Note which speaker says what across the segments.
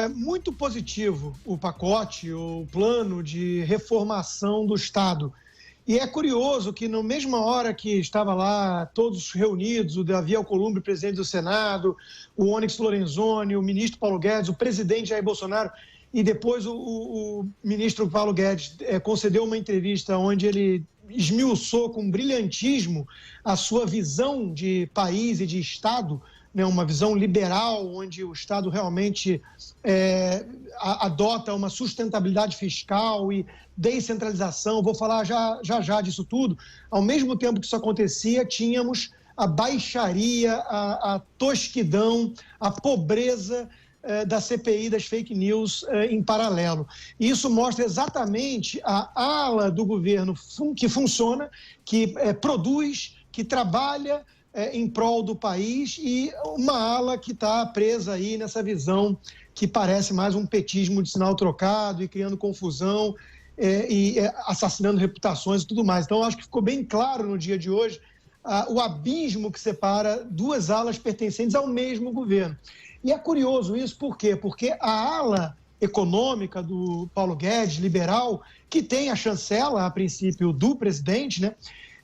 Speaker 1: É muito positivo o pacote, o plano de reformação do Estado. E é curioso que, na mesma hora que estava lá todos reunidos, o Davi Alcolumbre, presidente do Senado, o Onyx Lorenzoni, o ministro Paulo Guedes, o presidente Jair Bolsonaro, e depois o ministro Paulo Guedes concedeu uma entrevista onde ele esmiuçou com brilhantismo a sua visão de país e de Estado, né, uma visão liberal, onde o Estado realmente adota uma sustentabilidade fiscal e descentralização. Vou falar já disso tudo. Ao mesmo tempo que isso acontecia, tínhamos a baixaria, a tosquidão, a pobreza da CPI das fake news em paralelo. E isso mostra exatamente a ala do governo que funciona, que produz, que trabalha em prol do país, e uma ala que está presa aí nessa visão que parece mais um petismo de sinal trocado e criando confusão e assassinando reputações e tudo mais. Então, acho que ficou bem claro no dia de hoje o abismo que separa duas alas pertencentes ao mesmo governo. E é curioso isso, por quê? Porque a ala econômica do Paulo Guedes, liberal, que tem a chancela, a princípio, do presidente, né,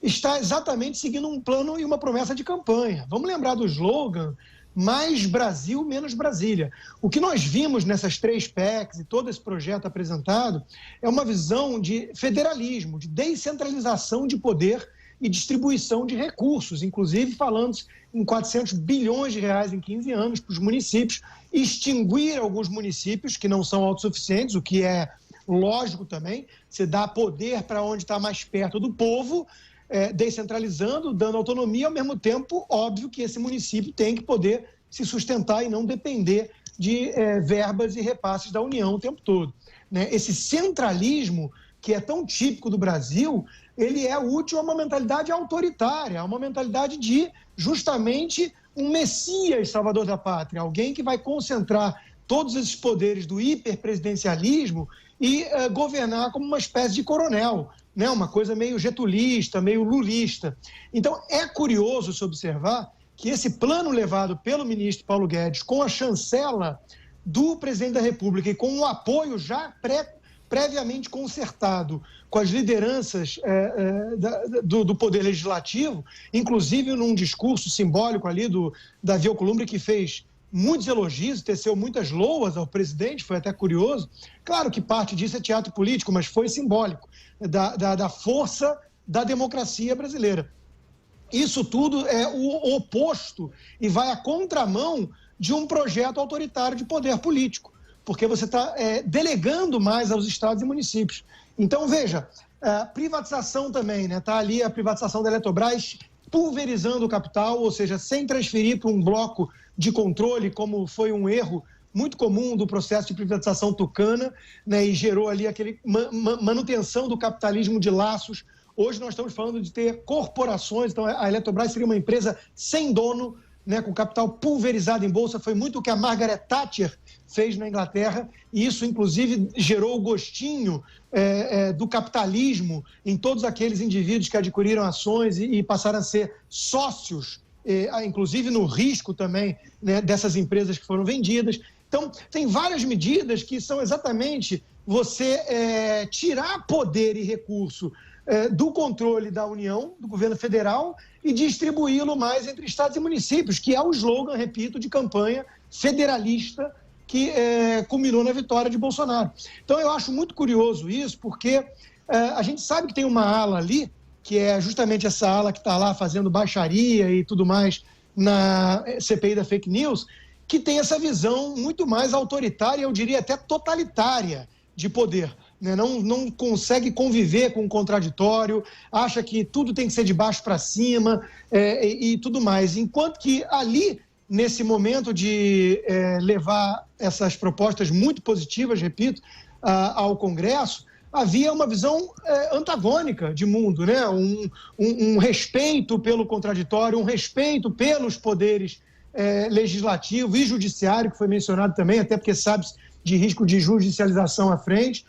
Speaker 1: está exatamente seguindo um plano e uma promessa de campanha. Vamos lembrar do slogan: mais Brasil, menos Brasília. O que nós vimos nessas 3 PECs e todo esse projeto apresentado é uma visão de federalismo, de descentralização de poder e distribuição de recursos, inclusive falando em 400 bilhões de reais em 15 anos para os municípios, extinguir alguns municípios que não são autossuficientes, o que é lógico também. Você dá poder para onde está mais perto do povo, descentralizando, dando autonomia, ao mesmo tempo, óbvio que esse município tem que poder se sustentar e não depender de verbas e repasses da União o tempo todo, né? Esse centralismo, que é tão típico do Brasil, ele é útil a uma mentalidade autoritária, a uma mentalidade de, justamente, um messias salvador da pátria, alguém que vai concentrar todos esses poderes do hiperpresidencialismo e governar como uma espécie de coronel, né? Uma coisa meio getulista, meio lulista. Então, é curioso se observar que esse plano levado pelo ministro Paulo Guedes, com a chancela do presidente da República e com o apoio já previamente concertado com as lideranças do Poder Legislativo, inclusive num discurso simbólico ali do Davi Alcolumbre, que fez muitos elogios, teceu muitas loas ao presidente, foi até curioso. Claro que parte disso é teatro político, mas foi simbólico da força da democracia brasileira. Isso tudo é o oposto e vai à contramão de um projeto autoritário de poder político, porque você está delegando mais aos estados e municípios. Então, veja, privatização também, né? Está ali a privatização da Eletrobras, pulverizando o capital, ou seja, sem transferir para um bloco de controle, como foi um erro muito comum do processo de privatização tucana, né? E gerou ali aquele manutenção do capitalismo de laços. Hoje nós estamos falando de ter corporações, então a Eletrobras seria uma empresa sem dono, né, com capital pulverizado em bolsa. Foi muito o que a Margaret Thatcher fez na Inglaterra, e isso, inclusive, gerou o gostinho do capitalismo em todos aqueles indivíduos que adquiriram ações e passaram a ser sócios, inclusive no risco também, né, dessas empresas que foram vendidas. Então, tem várias medidas que são exatamente você tirar poder e recurso do controle da União, do governo federal, e distribuí-lo mais entre estados e municípios, que é o slogan, repito, de campanha federalista que culminou na vitória de Bolsonaro. Então, eu acho muito curioso isso, porque a gente sabe que tem uma ala ali, que é justamente essa ala que está lá fazendo baixaria e tudo mais na CPI da fake news, que tem essa visão muito mais autoritária, eu diria até totalitária, de poder. Não consegue conviver com o contraditório, acha que tudo tem que ser de baixo para cima e tudo mais. Enquanto que ali, nesse momento de levar essas propostas muito positivas, repito, ao Congresso, havia uma visão antagônica de mundo, né? Um respeito pelo contraditório, um respeito pelos poderes legislativo e judiciário, que foi mencionado também, até porque sabe-se de risco de judicialização à frente.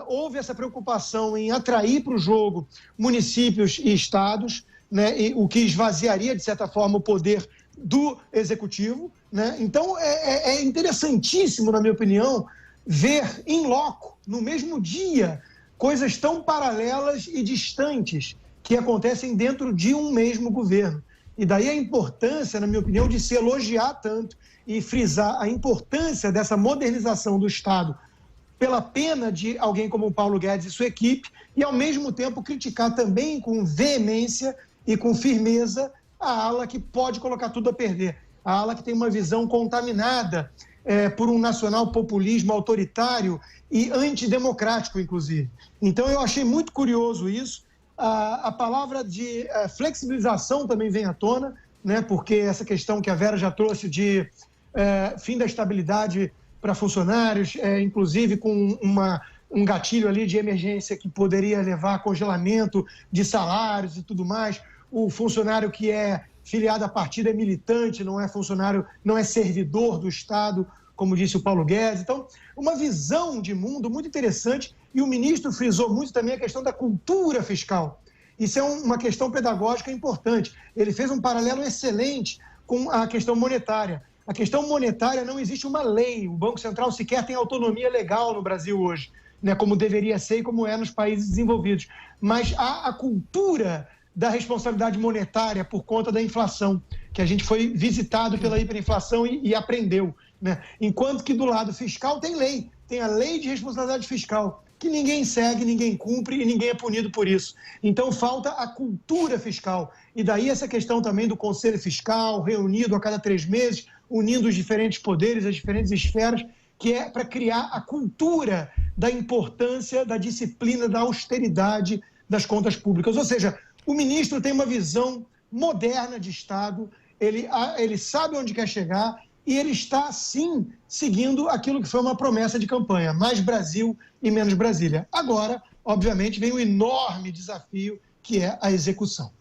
Speaker 1: Houve essa preocupação em atrair para o jogo municípios e estados, né, o que esvaziaria, de certa forma, o poder do Executivo, né? Então, é interessantíssimo, na minha opinião, ver em loco, no mesmo dia, coisas tão paralelas e distantes que acontecem dentro de um mesmo governo. E daí a importância, na minha opinião, de se elogiar tanto e frisar a importância dessa modernização do Estado pela pena de alguém como o Paulo Guedes e sua equipe, e, ao mesmo tempo, criticar também com veemência e com firmeza a ala que pode colocar tudo a perder, a ala que tem uma visão contaminada por um nacional-populismo autoritário e antidemocrático, inclusive. Então, eu achei muito curioso isso. A palavra de flexibilização também vem à tona, né, porque essa questão que a Vera já trouxe de fim da estabilidade para funcionários, inclusive com um gatilho ali de emergência que poderia levar a congelamento de salários e tudo mais. O funcionário que é filiado a partido é militante, não é funcionário, não é servidor do Estado, como disse o Paulo Guedes. Então, uma visão de mundo muito interessante, e o ministro frisou muito também a questão da cultura fiscal. Isso é uma questão pedagógica importante. Ele fez um paralelo excelente com a questão monetária. A questão monetária, não existe uma lei, o Banco Central sequer tem autonomia legal no Brasil hoje, né, como deveria ser e como é nos países desenvolvidos. Mas há a cultura da responsabilidade monetária por conta da inflação, que a gente foi visitado pela hiperinflação e aprendeu, né? Enquanto que do lado fiscal tem lei, tem a lei de responsabilidade fiscal, que ninguém segue, ninguém cumpre e ninguém é punido por isso. Então falta a cultura fiscal. E daí essa questão também do Conselho Fiscal, reunido a cada 3 meses, unindo os diferentes poderes, as diferentes esferas, que é para criar a cultura da importância, da disciplina, da austeridade das contas públicas. Ou seja, o ministro tem uma visão moderna de Estado, ele sabe onde quer chegar e ele está, sim, seguindo aquilo que foi uma promessa de campanha, mais Brasil e menos Brasília. Agora, obviamente, vem um enorme desafio, que é a execução.